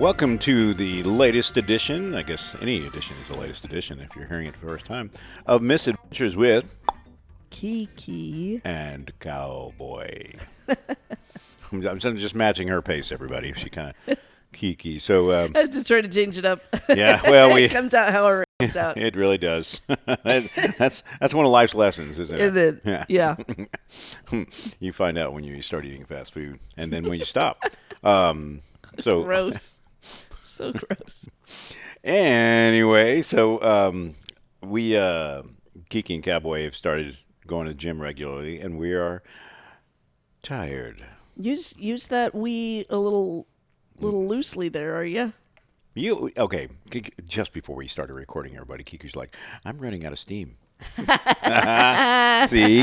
Welcome to the latest edition, I guess any edition is the latest edition if you're hearing it for the first time, of Misadventures with Kiki and Cowboy. I'm just matching her pace, everybody. She kind of Kiki. So I was just trying to change it up. Yeah, well, it comes out however it comes out. It really does. That's one of life's lessons, isn't it? It is. Yeah. You find out when you start eating fast food, and then when you stop. So gross. So gross. Anyway, so we Kiki and Cowboy have started going to the gym regularly, and we are tired. Use that "we" a little loosely there, are you? Okay? Just before we started recording, everybody, Kiki's like, "I'm running out of steam." See,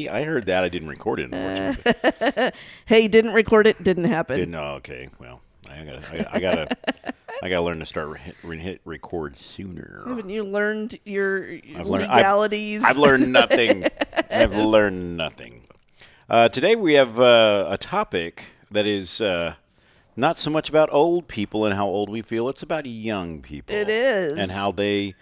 I heard that. I didn't record it, unfortunately. Hey, didn't record it. Didn't happen. Didn't. Oh, okay. Well, I gotta learn to start hit record sooner. Haven't you learned your legalities? I've learned nothing. I've learned nothing. Today we have a topic that is not so much about old people and how old we feel. It's about young people. It is. And how they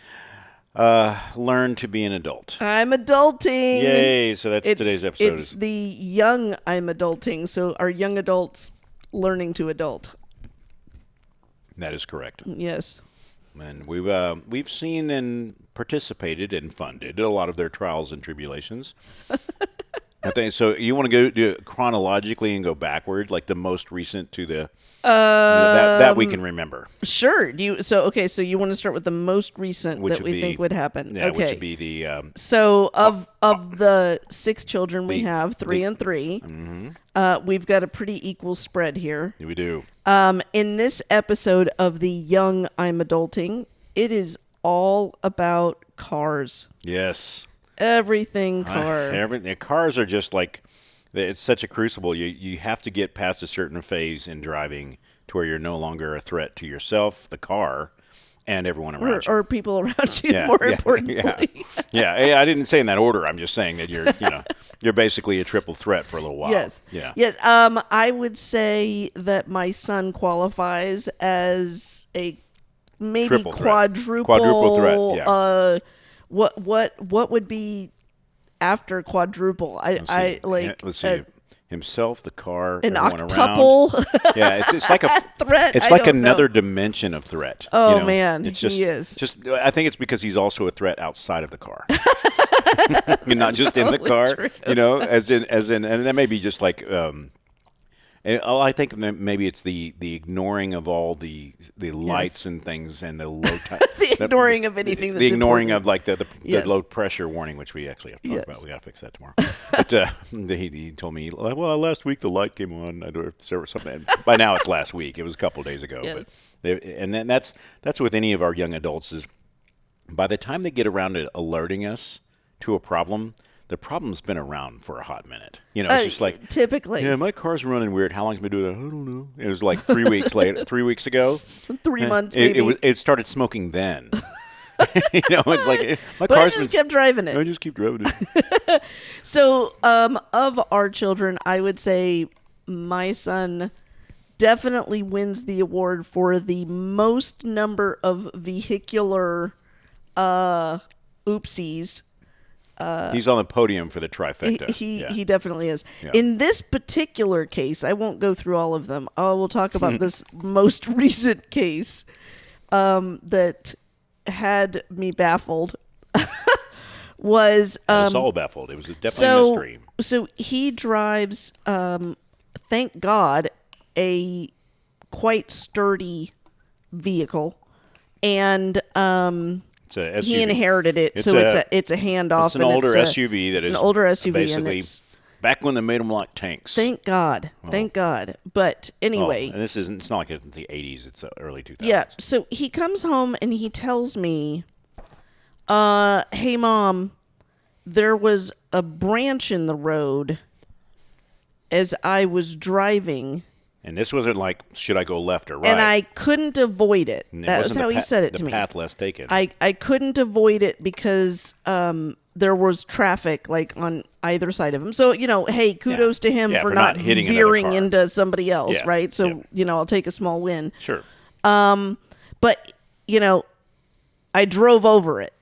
learn to be an adult. I'm adulting. Yay. So that's today's episode. It's the young I'm adulting. So are young adults learning to adult? That is correct. Yes. And we've seen and participated and funded a lot of their trials and tribulations. I think so. You want to go do it chronologically and go backward, like the most recent to the that we can remember. Sure. So you want to start with the most recent that we think would happen. Yeah, okay. Which would be the so of the 6 children we have, 3 and 3. Mm-hmm. We've got a pretty equal spread here. We do. In this episode of the Young I'm Adulting, it is all about cars. Yes. Everything car. Cars are just like, it's such a crucible. You have to get past a certain phase in driving to where you're no longer a threat to yourself, the car, and everyone around you. Or people around you, more importantly. Yeah, I didn't say in that order. I'm just saying that you're basically a triple threat for a little while. Yes. Yeah. Yes. I would say that my son qualifies as a maybe Triple threat. quadruple threat. Yeah. What would be after quadruple? Let's see. Himself, the car, an everyone octuple. Around. Yeah, it's like a threat. It's like another dimension of threat. Oh man, it's just, he is. Just I think it's because he's also a threat outside of the car. Not just in the car. True. As in, and that may be just like. I think maybe it's the ignoring of all the lights and things and the low the ignoring of anything that's the ignoring important. of the low pressure warning, which we actually have to talk about. We got to fix that tomorrow. But he told me, well, last week the light came on. I don't know if there was something. By now it's last week. It was a couple of days ago. Yes. But and then that's with any of our young adults is by the time they get around to alerting us to a problem. The problem's been around for a hot minute. It's just like typically. Yeah, my car's running weird. How long has it been doing that? I don't know. It was like 3 weeks later. 3 weeks ago. 3 months. Maybe. It started smoking then. It's like my but car's I just kept driving it. I just keep driving it. So, of our children, I would say my son definitely wins the award for the most number of vehicular oopsies. He's on the podium for the trifecta. He definitely is. Yeah. In this particular case, I won't go through all of them. I will talk about this most recent case that had me baffled. Was it's all baffled. It was definitely a mystery. So he drives, thank God, a quite sturdy vehicle, and it's a SUV. he inherited it, it's a handoff. It's an older SUV that is an older SUV, basically back when they made them like tanks. Thank God. But anyway, and it's not like it's the 80s; it's the early 2000s. Yeah. So he comes home and he tells me, "Hey, Mom, there was a branch in the road as I was driving." And this wasn't like, should I go left or right? And I couldn't avoid it. That was how he said it to me. The path less taken. I couldn't avoid it because there was traffic like on either side of him. So, hey, kudos to him for not hitting veering into somebody else, right? So, I'll take a small win. Sure. But, I drove over it.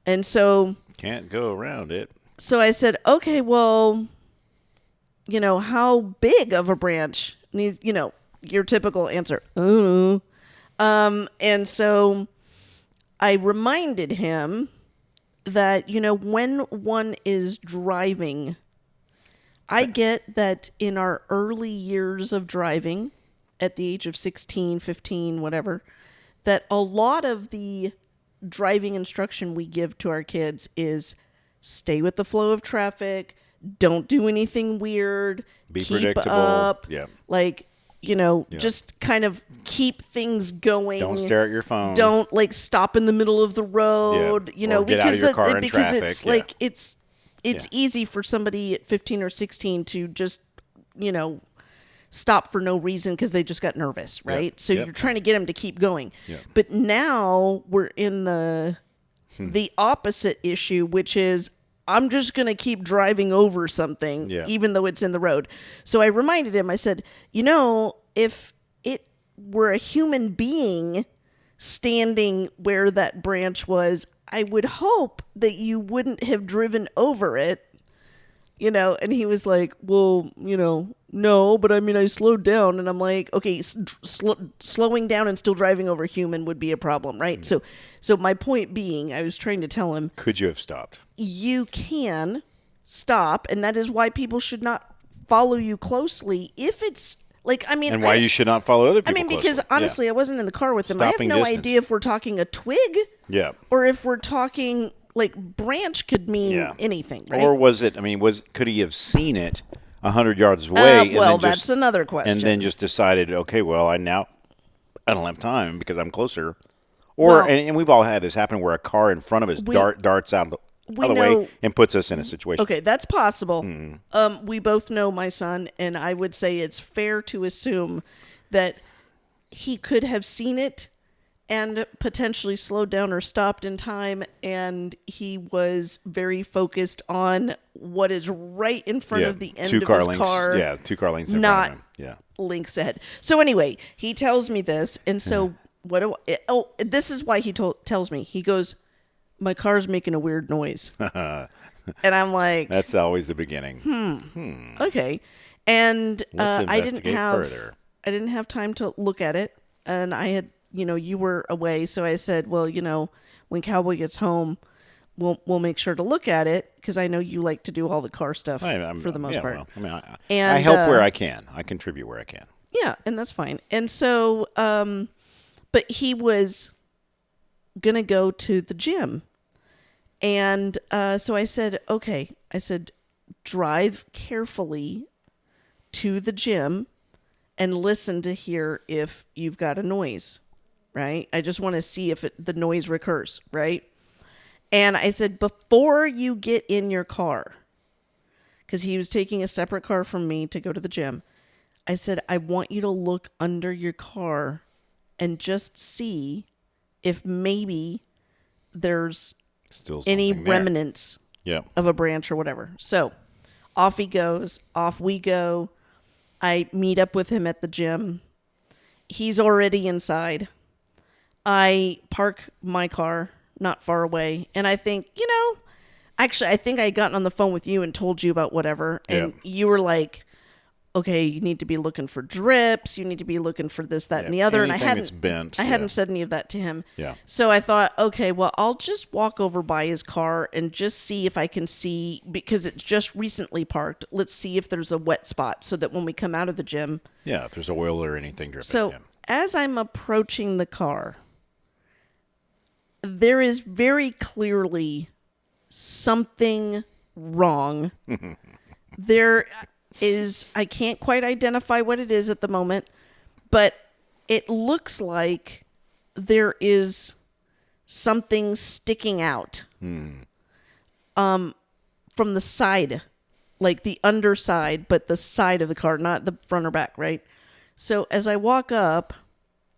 And so Can't go around it. I said, okay, well, how big of a branch? And he's, your typical answer, I don't know. And so I reminded him that, when one is driving, I get that in our early years of driving, at the age of 16, 15, whatever, that a lot of the driving instruction we give to our kids is stay with the flow of traffic, don't do anything weird, Be keep predictable. up, Yeah. just kind of keep things going. Don't stare at your phone. Don't stop in the middle of the road, Or get out of your car in traffic. It's it's easy for somebody at 15 or 16 to just, stop for no reason because they just got nervous, right? Yep. So Yep. you're trying to get them to keep going. Yep. But now we're in the opposite issue, which is I'm just going to keep driving over something, even though it's in the road. So I reminded him, I said, if it were a human being standing where that branch was, I would hope that you wouldn't have driven over it, and he was like, well, no, but I mean, I slowed down. And I'm like, okay, slowing down and still driving over human would be a problem, right? So my point being, I was trying to tell him, could you have stopped? You can stop, and that is why people should not follow you closely if it's and why you should not follow other people because closely. honestly, I wasn't in the car with them. Stopping I have no distance. idea if we're talking a twig, or if we're talking branch could mean anything, right? Or was it? I mean, could he have seen it 100 yards away? That's another question. And then just decided, okay, well, I don't have time because I'm closer. Or and we've all had this happen where a car in front of us darts out of the way and puts us in a situation. Okay, that's possible. We both know my son, and I would say it's fair to assume that he could have seen it and potentially slowed down or stopped in time, and he was very focused on what is right in front of the end of his car. Yeah, 2 car lengths in front of him. Yeah. Links ahead. So anyway, he tells me this, and so this is why he tells me. He goes, my car's making a weird noise. And I'm like, that's always the beginning. Okay. And Let's investigate further. I didn't have time to look at it, and I had, you were away, so I said, well, when Cowboy gets home, we'll make sure to look at it because I know you like to do all the car stuff for the most part. Well, I help where I can. I contribute where I can. Yeah, and that's fine. And so, but he was gonna go to the gym, and so I said, okay. I said, drive carefully to the gym and listen to hear if you've got a noise. Right? I just want to see if the noise recurs, right? And I said, before you get in your car, because he was taking a separate car from me to go to the gym, I said, I want you to look under your car and just see if maybe there's still any there. Remnants of a branch or whatever. So off he goes, off we go. I meet up with him at the gym. He's already inside. I park my car not far away, and I think, actually, I think I got on the phone with you and told you about whatever, and you were like, okay, you need to be looking for drips, you need to be looking for this, that, and the other, anything and that's bent. I hadn't said any of that to him. Yeah. So I thought, okay, well, I'll just walk over by his car and just see if I can see, because it's just recently parked, let's see if there's a wet spot so that when we come out of the gym. Yeah, if there's oil or anything dripping. So as I'm approaching the car, there is very clearly something wrong. There is, I can't quite identify what it is at the moment, but it looks like there is something sticking out from the side, like the underside, but the side of the car, not the front or back, right? So as I walk up,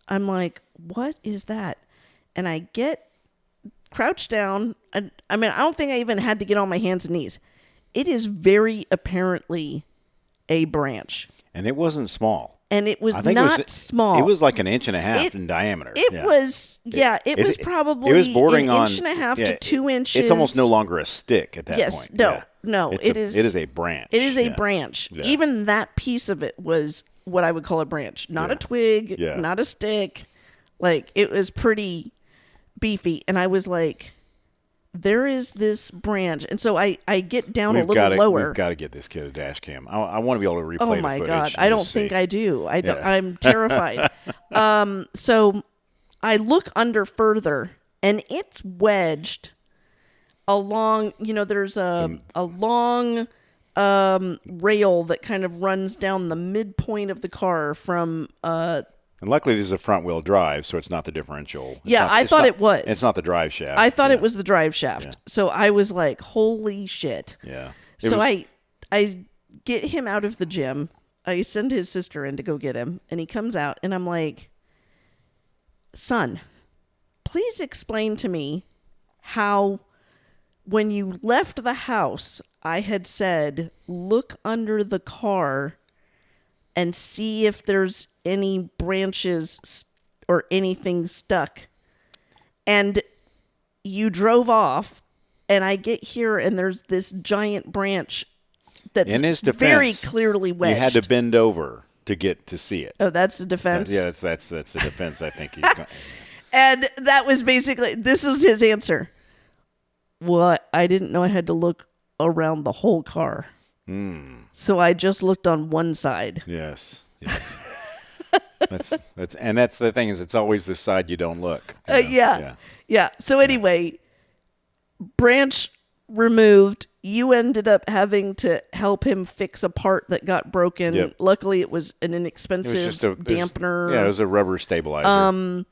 I'm like, what is that? And I get crouched down. I mean, I don't think I even had to get on my hands and knees. It is very apparently a branch. And it wasn't small. And it was I think not it was, small. It was like an inch and a half in diameter. It was probably it was bordering an on inch and a half to 2 inches. It's almost no longer a stick at that point. No, it is a branch. It is a branch. Yeah. Even that piece of it was what I would call a branch, not a twig, not a stick. Like, it was pretty beefy. And I was like, there is this branch. And so I get down a little lower. We've got to get this kid a dash cam. I want to be able to replay the footage. Oh, my God. I don't think I do. I'm terrified. So I look under further, and it's wedged along, there's a long rail that kind of runs down the midpoint of the car from... and luckily, this is a front-wheel drive, so it's not the differential. I thought it was. It's not the drive shaft. I thought it was the drive shaft. Yeah. So I was like, holy shit. Yeah. I get him out of the gym. I send his sister in to go get him, and he comes out, and I'm like, son, please explain to me how when you left the house, I had said, look under the car and see if there's any branches or anything stuck. And you drove off, and I get here, and there's this giant branch that's in his defense, very clearly wedged. You had to bend over to get to see it. Oh, that's the defense? That's the defense, I think. He's got. And that was basically, this was his answer. Well, I didn't know I had to look around the whole car. So I just looked on one side. Yes. That's the thing, is it's always the side you don't look. Yeah. So anyway, branch removed. You ended up having to help him fix a part that got broken. Yep. Luckily, it was an inexpensive dampener. It was a rubber stabilizer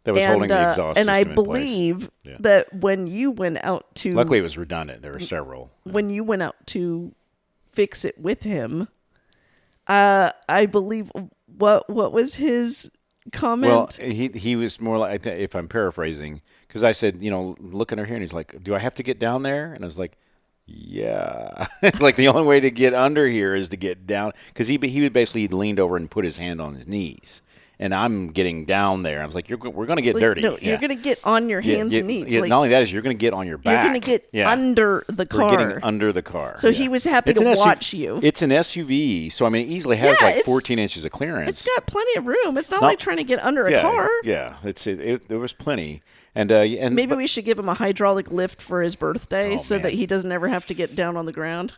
that was holding the exhaust system in place. And I believe that when you went out to... Luckily, it was redundant. There were several. When you went out to fix it with him, I believe... What was his comment? Well, he was more like, if I'm paraphrasing, because I said, look under here, and he's like, do I have to get down there? And I was like, yeah. It's like the only way to get under here is to get down, because he basically leaned over and put his hand on his knees. And I'm getting down there. I was like, we're going to get dirty. No, you're going to get on your hands and knees. Not only that, is you're going to get on your back. You're going to get under the car. We're getting under the car. So he was happy to watch you. It's an SUV, so I mean, it easily has 14 inches of clearance. It's got plenty of room. It's not like trying to get under a car. Yeah, there was plenty. And maybe we should give him a hydraulic lift for his birthday that he doesn't ever have to get down on the ground.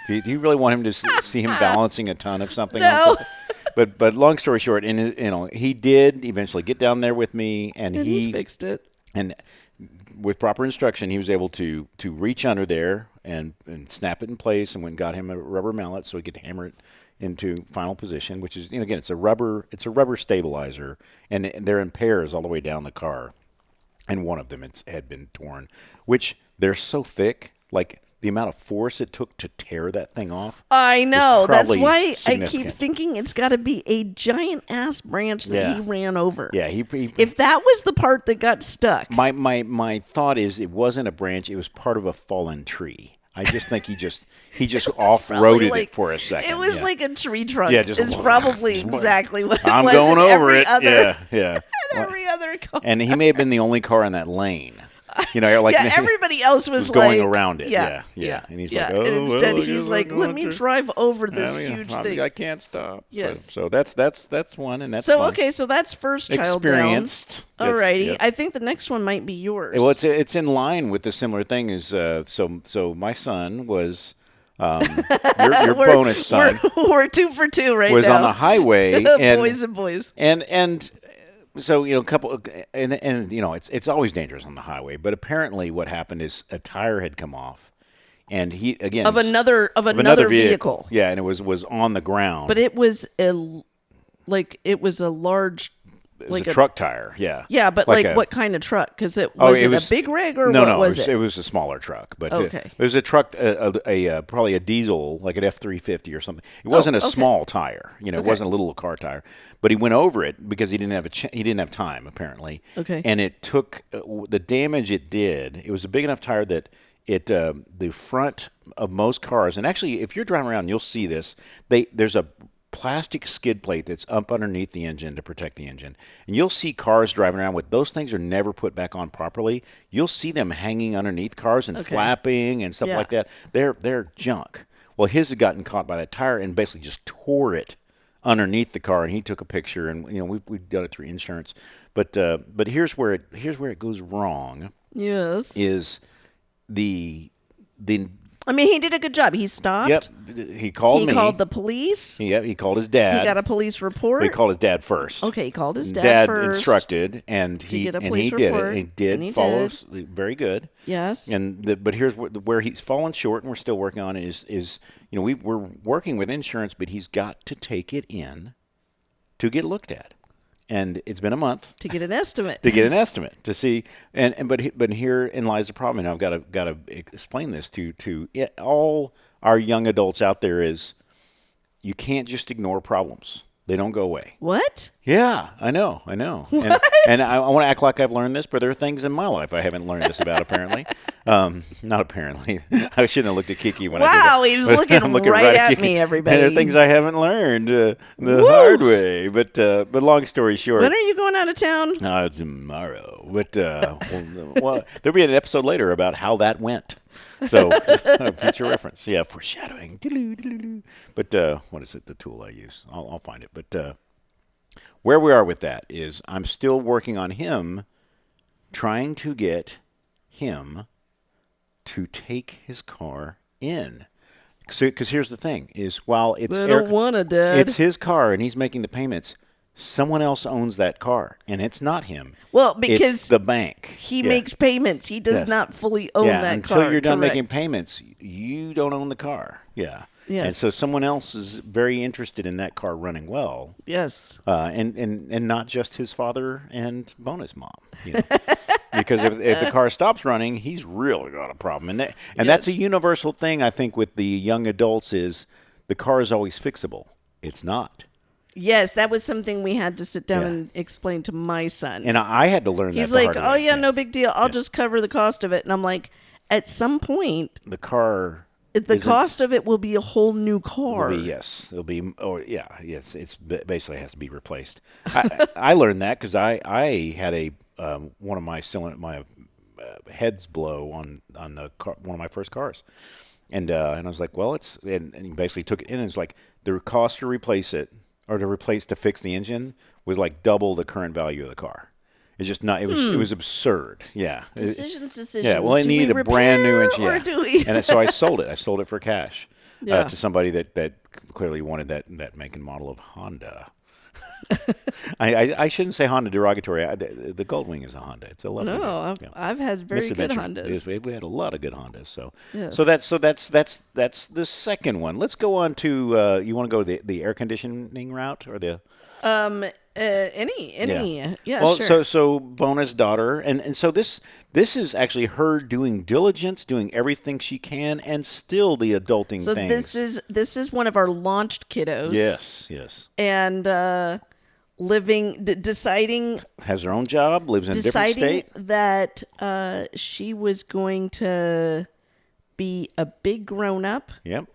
Do you really want him to see him balancing a ton of something No. on something? But long story short, he did eventually get down there with me, and he fixed it. And with proper instruction, he was able to reach under there and snap it in place, and went and got him a rubber mallet so he could hammer it into final position. Which is, again, it's a rubber stabilizer, and they're in pairs all the way down the car. And one of them had been torn, which they're so thick, like. The amount of force it took to tear that thing off. I know. That's why I keep thinking it's got to be a giant ass branch that he ran over. Yeah, if that was the part that got stuck. My thought is it wasn't a branch. It was part of a fallen tree. I just think he just off-roaded it for a second. It was like a tree trunk. Yeah, it's probably exactly what it was. I'm going over it. Yeah. Every other car. And he may have been the only car in that lane. Everybody else was going around it. Yeah. And he's like, oh, and instead well, he's like, let me drive over this huge thing. I can't stop. Yes. So that's one, and that's so fun. Okay. So that's first child experienced. Down. Alrighty. Yep. I think the next one might be yours. Well, it's in line with the similar thing. Is so my son was. Your bonus son. We're 2 for 2 right was now. On the highway. Boys and boys. And so it's always dangerous on the highway. But apparently, what happened is a tire had come off, and he again of another vehicle. Yeah, and it was on the ground. But it was a large. It was a truck tire, yeah. Yeah, but what kind of truck? Because it was a big rig or what was it? It was a smaller truck. But okay. It was a truck, probably a diesel, like an F-350 or something. It wasn't a small tire, It wasn't a little car tire. But he went over it because he didn't have time apparently. Okay. And it took the damage it did. It was a big enough tire that the front of most cars, and actually, if you're driving around, you'll see this. There's a plastic skid plate that's up underneath the engine to protect the engine. And you'll see cars driving around with those things are never put back on properly. You'll see them hanging underneath cars and flapping and stuff like that. They're junk. Well, his had gotten caught by that tire and basically just tore it underneath the car, and he took a picture, and we've done it through insurance. But here's where it goes wrong. Yes. Is the I mean, he did a good job. He stopped. Yep. He called me. He called the police. Yep. He called his dad. He got a police report. He called his dad first. Okay, he called his dad first. Dad instructed, and he did it. And he did follow very good. Yes. But here's where he's fallen short, and we're still working on it. We're working with insurance, but he's got to take it in to get looked at. And it's been a month to get an estimate. To see, but herein lies the problem. And I've got to explain this to all our young adults out there: is you can't just ignore problems; they don't go away. What? Yeah, I know. What? And I want to act like I've learned this, but there are things in my life I haven't learned this about. Apparently, not apparently. I shouldn't have looked at Kiki when I did that. Wow, he was looking right at me, everybody. And there are things I haven't learned the hard way. But long story short, when are you going out of town? Tomorrow. But well, there'll be an episode later about how that went. So future reference. Yeah, foreshadowing. But what is it? The tool I use. I'll find it. But where we are with that is I'm still working on him, trying to get him to take his car in. Because here's the thing: is while it's it's his car and he's making the payments, someone else owns that car, and it's not him. Well, because it's the bank. He makes payments. He does not fully own that until car. Until you're done making payments, you don't own the car. Yeah. Yes. And so someone else is very interested in that car running well. Yes. And not just his father and Bona's mom. Because if the car stops running, he's really got a problem. And that's a universal thing, I think, with the young adults is the car is always fixable. It's not. Yes, that was something we had to sit down and explain to my son. And I had to learn that. He's like, oh, yeah, no big deal. I'll just cover the cost of it. And I'm like, at some point, the car... The cost of it will be a whole new car. It'll be, yes, it's basically has to be replaced. I learned that because I had one of my heads blow on the car, one of my first cars, and I was like, well, and he basically took it in, and it's like the cost to replace it or to fix the engine was like double the current value of the car. It's just not. It was absurd. Yeah. Decisions. Yeah. Well, it needed a brand new engine. Or do we? And so I sold it. I sold it for cash to somebody that clearly wanted that make and model of Honda. I shouldn't say Honda derogatory. The Goldwing is a Honda. It's a lovely. No, I've had very good Hondas. We had a lot of good Hondas. So that's the second one. Let's go on to. You want to go the air conditioning route or the? Any. Yeah, well, sure. So Bona's daughter, and so this is actually her doing diligence, doing everything she can, and still the adulting things. So this is one of our launched kiddos. Yes. And deciding has her own job, lives in a different state. That she was going to be a big grown up. Yep.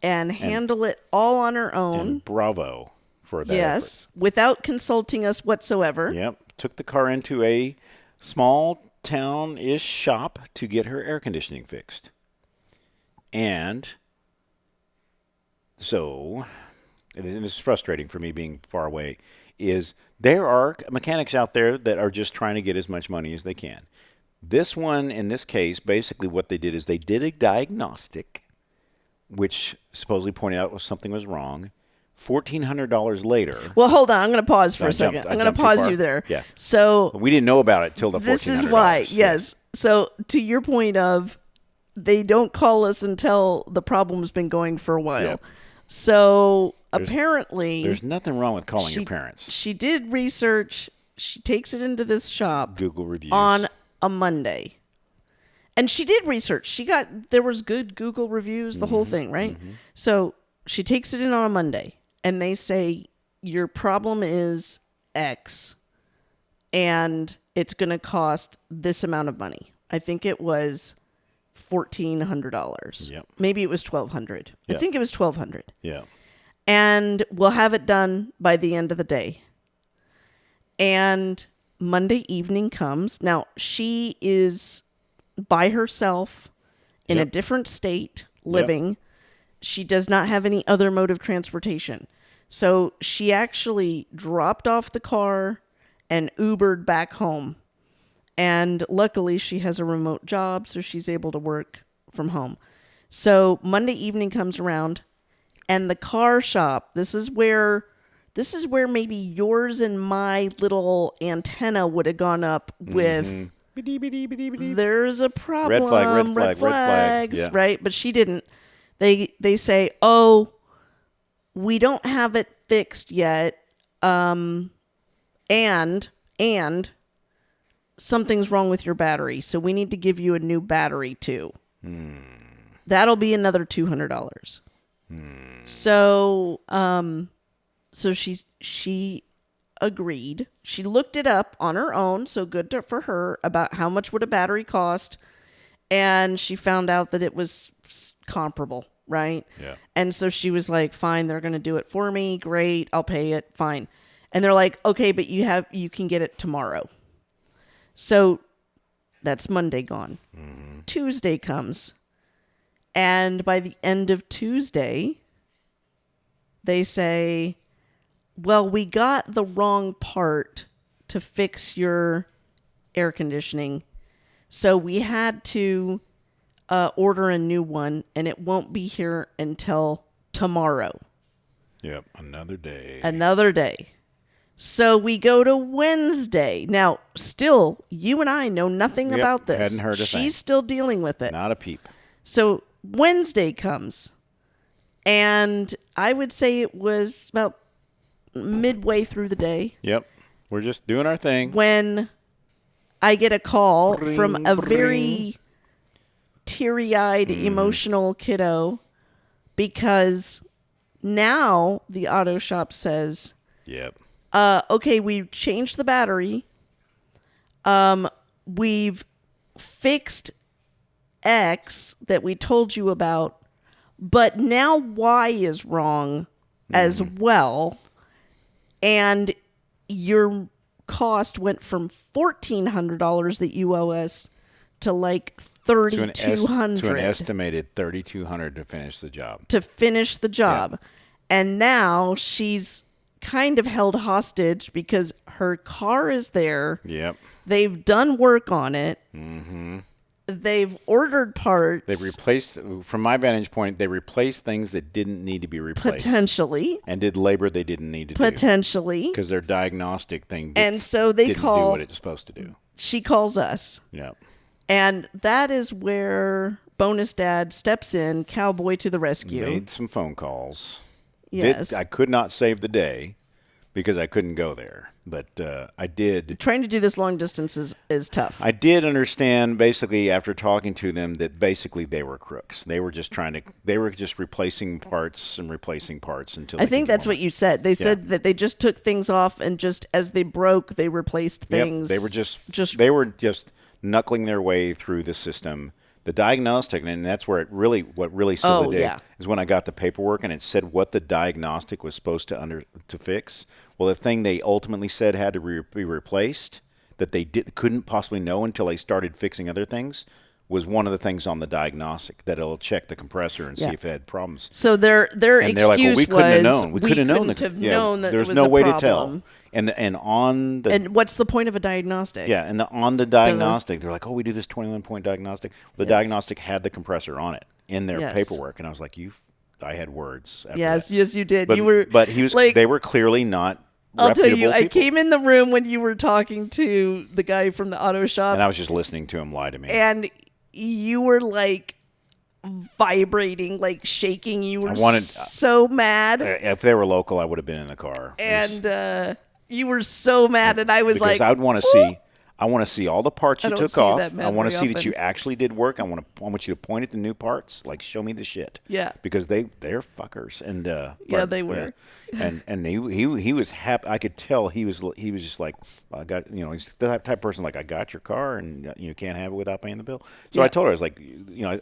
And handle it all on her own. And bravo. For that effort. Without consulting us whatsoever. Yep. Took the car into a small town-ish shop to get her air conditioning fixed. And so, and this is frustrating for me being far away, is there are mechanics out there that are just trying to get as much money as they can. This one, in this case, basically what they did is they did a diagnostic, which supposedly pointed out something was wrong. $1,400 later. Well, hold on. I'm going to pause for a second. I'm going to pause you there. Yeah. So we didn't know about it till the $1,400. This is why. Yes. So to your point of they don't call us until the problem's been going for a while. Yep. So apparently there's nothing wrong with calling your parents. She did research. She takes it into this shop. Google reviews. On a Monday. And she did research. There was good Google reviews, the whole thing, right? Mm-hmm. So she takes it in on a Monday. And they say, your problem is X, and it's going to cost this amount of money. I think it was $1,400. Yep. Maybe it was $1,200. I Yep. think it was $1,200. Yeah. And we'll have it done by the end of the day. And Monday evening comes. Now, she is by herself in a Yep. different state, living. She does not have any other mode of transportation. So she actually dropped off the car and Ubered back home. And luckily, she has a remote job, so she's able to work from home. So Monday evening comes around, and the car shop, this is where maybe yours and my little antenna would have gone up with, there's a problem. Red flag. Yeah. Right? But she didn't. They say, oh, we don't have it fixed yet, and something's wrong with your battery, so we need to give you a new battery too. That'll be another $200. So she agreed. She looked it up on her own, so good for her, about how much would a battery cost, and she found out that it was comparable, right? Yeah. And so she was like, fine, they're going to do it for me. Great, I'll pay it. Fine. And they're like, okay, but you can get it tomorrow. So that's Monday gone. Tuesday comes. And by the end of Tuesday, they say, well, we got the wrong part to fix your air conditioning. So we had to order a new one, and it won't be here until tomorrow. Yep. Another day. So we go to Wednesday. Now, still, you and I know nothing about this. Hadn't heard a thing. She's still dealing with it. Not a peep. So Wednesday comes, and I would say it was about midway through the day Yep. We're just doing our thing. when I get a call Bring, from a very teary-eyed, emotional kiddo, because now the auto shop says, Yep. okay, we've changed the battery. We've fixed X that we told you about, but now Y is wrong as well. And your cost went from $1,400 that you owe us to like $3,200 to an estimated $3,200 to finish the job. Yeah. And now she's kind of held hostage because her car is there. Yep. They've done work on it. They've ordered parts. They replaced, from my vantage point, they replaced things that didn't need to be replaced. Potentially. And did labor they didn't need to do. Potentially. Because their diagnostic thing And so they didn't do call. what it's supposed to do. She calls us. Yep. And that is where Bonus Dad steps in, cowboy to the rescue. Made some phone calls. Yes. I could not save the day because I couldn't go there. But I did. Trying to do this long distance is tough. I did understand, basically, after talking to them, that basically they were crooks. They were just replacing parts until I think that's what you said. They said that they just took things off and just as they broke, they replaced things. Yep. They were just knuckling their way through the system. The diagnostic, and that's where what really sealed the day is when I got the paperwork and it said what the diagnostic was supposed to fix. Well, the thing they ultimately said had to be replaced that they couldn't possibly know until they started fixing other things was one of the things on the diagnostic that it'll check the compressor and see if it had problems. So their and they're like, well, we couldn't have known. We couldn't have known that there's it was no a way problem. to tell. And what's the point of a diagnostic? Yeah, and on the diagnostic, they're like, oh, we do this 21-point diagnostic. The diagnostic had the compressor on it in their paperwork, and I was like, I had words. After yes, that. yes, you did. But he was. They were clearly not. I'll tell you, I people. came in the room when you were talking to the guy from the auto shop, and I was just listening to him lie to me. And you were like vibrating, like shaking. You were so mad. If they were local, I would have been in the car. And you were so mad, and I was because like, I would want to see. I want to see all the parts you don't took see off. that man I want to very see that often. you actually did work. I want you to point at the new parts. Like, show me the shit. Yeah. Because they're fuckers. And Yeah, they were. Yeah. And he was happy. I could tell he was just like, I got, he's the type of person like, I got your car and you can't have it without paying the bill. So Yeah. I told her, I was like,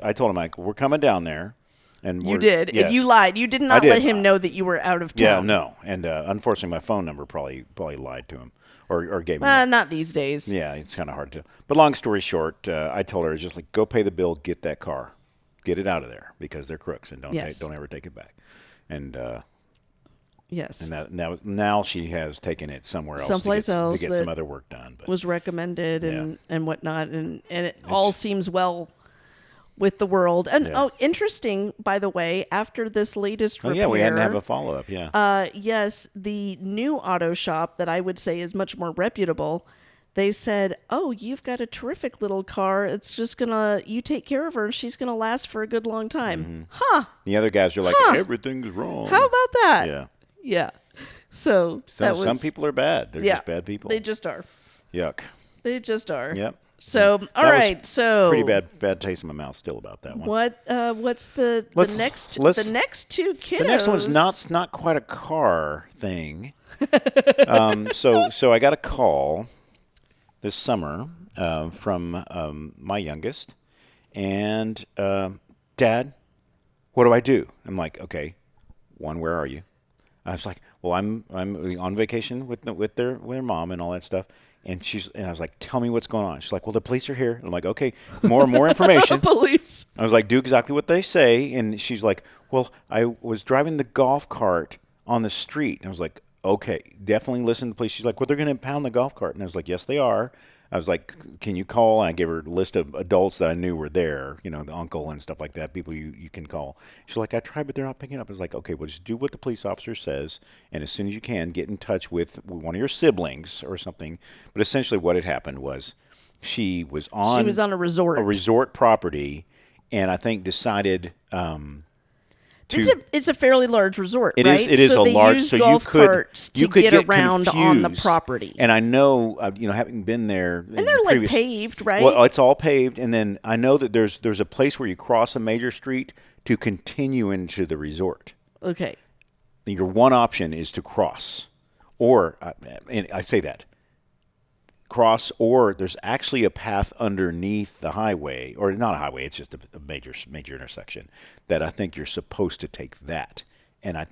I told him, like, we're coming down there. And You did. yes. And you lied. You did not did. let him know that you were out of town. Yeah, no. And unfortunately, my phone number probably lied to him or gave me. Not these days. Yeah, it's kind of hard to. But long story short, I told her, just like, go pay the bill, get that car, get it out of there because they're crooks and don't ever take it back. And Yes. and now she has taken it somewhere else Someplace to get else some other work done. But was recommended and whatnot, and it all seems well with the world. And interesting, by the way, after this latest repair, we had to have a follow up. Yeah. Yes, the new auto shop that I would say is much more reputable. They said, "Oh, you've got a terrific little car. It's just you take care of her, and she's gonna last for a good long time." Mm-hmm. Huh? The other guys are like, everything's wrong. How about that? Yeah. Yeah. So that was, some people are bad. They're just bad people. They just are. Yuck. They just are. Yep. So all That right. was So pretty bad taste in my mouth still about that one. What's the next two kiddos? The next one's not quite a car thing. So I got a call this summer from my youngest, and Dad, what do I do? I'm like, okay, where are you? I was like, well, I'm on vacation with their mom and all that stuff. And I was like, tell me what's going on. She's like, well, the police are here. I'm like, okay, more information. Police. I was like, do exactly what they say. And she's like, well, I was driving the golf cart on the street. And I was like, okay, definitely listen to the police. She's like, well, they're going to impound the golf cart. And I was like, yes, they are. I was like, can you call? And I gave her a list of adults that I knew were there, the uncle and stuff like that, people you can call. She's like, I tried, but they're not picking up. I was like, okay, well, just do what the police officer says, and as soon as you can, get in touch with one of your siblings or something. But essentially what had happened was she was on a resort property, and I think decided it's a fairly large resort, It right? is. It is so a they large. use So golf carts you to could get get around confused. on the property, And I know, having been there, and they're like paved, right? Well, it's all paved, and then I know that there's a place where you cross a major street to continue into the resort. Okay. Your one option is to cross, or and I say that cross, or there's actually a path underneath the highway, or not a highway. It's just a major intersection that I think you're supposed to take that. And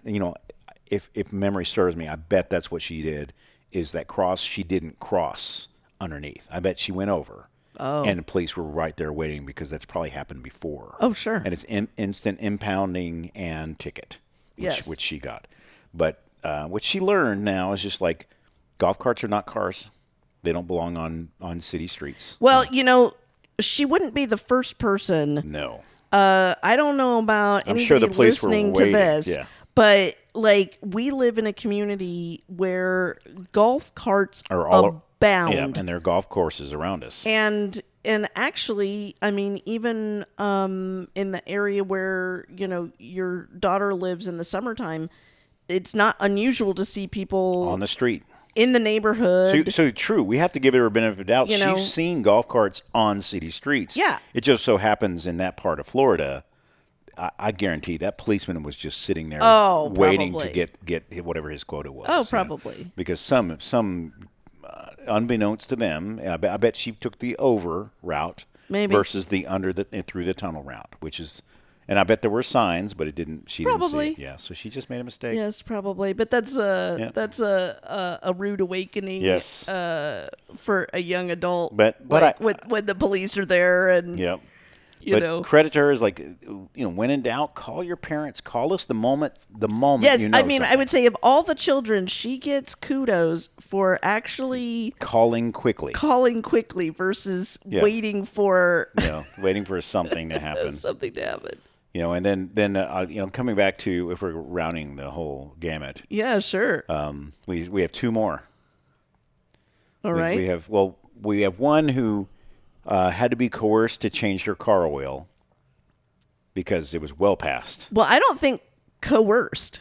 if memory serves me, I bet that's what she did. Is that cross? She didn't cross underneath. I bet she went over. Oh. And the police were right there waiting because that's probably happened before. Oh, sure. And it's instant impounding and ticket, which she got. But what she learned now is just like golf carts are not cars. They don't belong on city streets. Well, she wouldn't be the first person. No. I don't know about I'm anybody sure the police were listening waiting. to this, Yeah. but we live in a community where golf carts Are all abound. Yeah, and there are golf courses around us. And actually, I mean, even in the area where your daughter lives in the summertime, it's not unusual to see people On the street. in the neighborhood. So true. We have to give her a benefit of the doubt. She's seen golf carts on city streets. Yeah. It just so happens in that part of Florida, I guarantee that policeman was just sitting there waiting probably. to get whatever his quota was. Oh, probably. Because some unbeknownst to them, I bet she took the over route Maybe. versus the through the tunnel route, which is. And I bet there were signs, but she Probably. didn't see it. Yeah, so she just made a mistake. Yes, probably. But that's a rude awakening. Yes. For a young adult. But when the police are there and Yep. But credit to her is like, when in doubt, call your parents. Call us the moment. Yes, you know I mean, something. I would say of all the children, she gets kudos for actually calling quickly versus waiting for waiting for something to happen. something to happen. And then coming back to, if we're rounding the whole gamut. Yeah, sure. We have two more. All right. We have one who had to be coerced to change her car oil because it was well past. Well, I don't think coerced.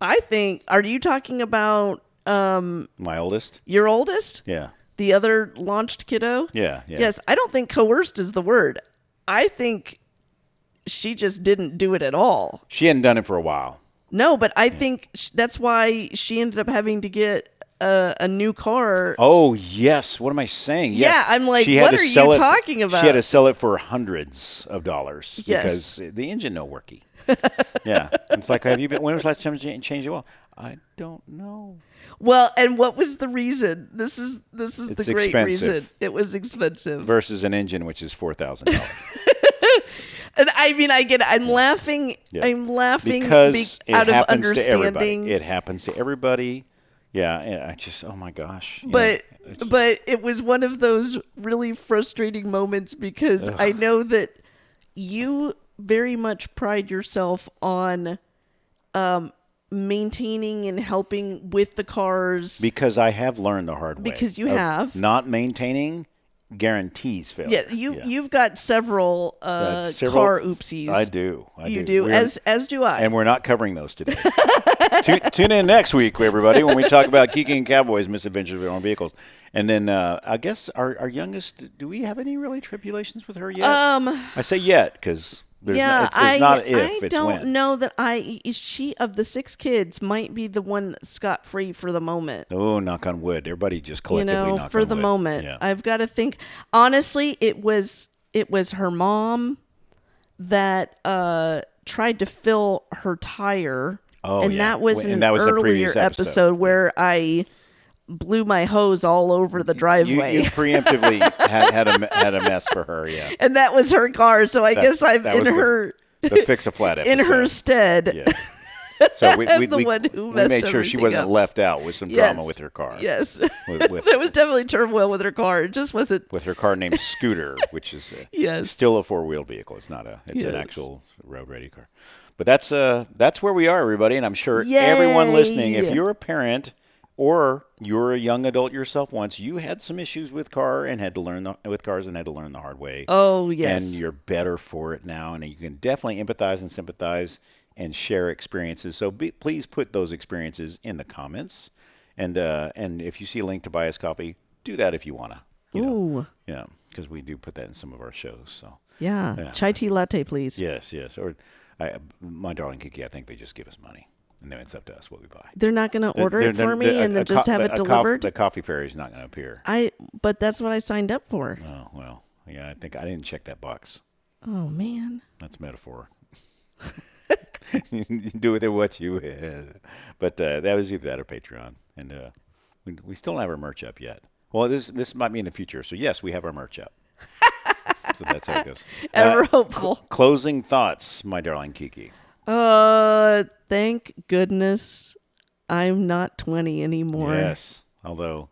I think, are you talking about My oldest? your oldest? Yeah. The other launched kiddo? Yeah. Yes, I don't think coerced is the word. I think she just didn't do it at all. She hadn't done it for a while. No, but I think that's why she ended up having to get a new car. Oh, yes. What am I saying? Yes. Yeah, I'm like, she had what to are sell you it talking about? She had to sell it for hundreds of dollars Yes. because the engine no worky. Yeah. It's like, when was the last time you changed the oil? I don't know. Well, and what was the reason? This is It's the great expensive. reason. It was expensive. Versus an engine, which is $4,000. And I mean, I get it. I'm laughing. Yeah. I'm laughing Because it out of happens to everybody. understanding. It happens to everybody. Yeah, and I just, oh my gosh. But it was one of those really frustrating moments because I know that you very much pride yourself on maintaining and helping with the cars. Because I have learned the hard way. Because you have. Not maintaining guarantees failure. Yeah, you've got several car oopsies. I do. You do, as do I. And we're not covering those today. Tune in next week, everybody, when we talk about Kiki and Cowboy's misadventures with their own vehicles. And then I guess our youngest, do we have any really tribulations with her yet? I say yet because there's not if, it's when. I don't know that she, of the 6 kids, might be the one that's scot-free for the moment. Oh, knock on wood. Everybody just collectively knock for on the wood. moment. Yeah. I've got to think. Honestly, it was her mom that tried to fill her tire. Oh, and yeah. that was And an that was a earlier previous episode where I blew my hose all over the driveway. You preemptively had a mess for her, yeah. And that was her car, so I guess I'm in her the fix a flat episode. in her stead. Yeah. So we messed made sure she everything wasn't up. left out with some drama with her car. Yes. With There was definitely turmoil with her car. It just wasn't. with her car named Scooter, which is Yes. still a 4-wheeled vehicle. It's not an actual road ready car. But that's where we are, everybody, and I'm sure everyone listening, if you're a parent or you're a young adult yourself once, you had some issues with cars and had to learn the hard way. Oh, yes. And you're better for it now, and you can definitely empathize and sympathize and share experiences. So please put those experiences in the comments. And if you see a link to buy us coffee, do that if you want to. Ooh. Yeah, because we do put that in some of our shows. So Yeah. Chai tea latte, please. Yes. Or my darling Kiki, I think they just give us money. And then it's up to us what we buy. They're not going to order it for me and then just have it delivered? The coffee fairy is not going to appear. But that's what I signed up for. Oh, well. Yeah, I think I didn't check that box. Oh, man. That's metaphor. Do with it what you will. But that was either that or Patreon. And we still don't have our merch up yet. Well, this might be in the future. So, yes, we have our merch up. So that's how it goes. Ever hopeful. Closing thoughts, my darling Kiki. Thank goodness I'm not 20 anymore. Yes, although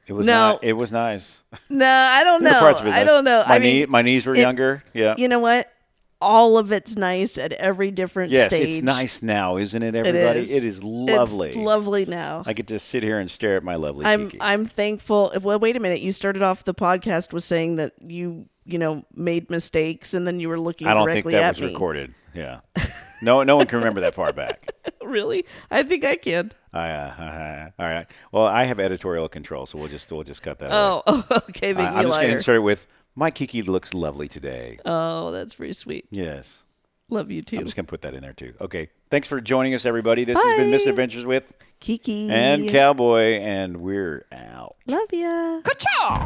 it was it was nice. No, I don't know. I don't know. My knees were younger. Yeah. You know what? All of it's nice at every different stage. Yes, it's nice now, isn't it, everybody? It is lovely. It's lovely now. I get to sit here and stare at my lovely Kiki. I'm thankful. Well, wait a minute. You started off the podcast with saying that you made mistakes, and then you were looking directly at me. I don't think that was recorded. Yeah. No one can remember that far back. Really? I think I can. All right. Well, I have editorial control, so we'll just cut that out. Oh, okay. Make me I'm just liar. going to insert it with, my Kiki looks lovely today. Oh, that's very sweet. Yes. Love you, too. I'm just going to put that in there, too. Okay. Thanks for joining us, everybody. This has been Misadventures with Kiki and Cowboy, and we're out. Love ya. Ka-chow!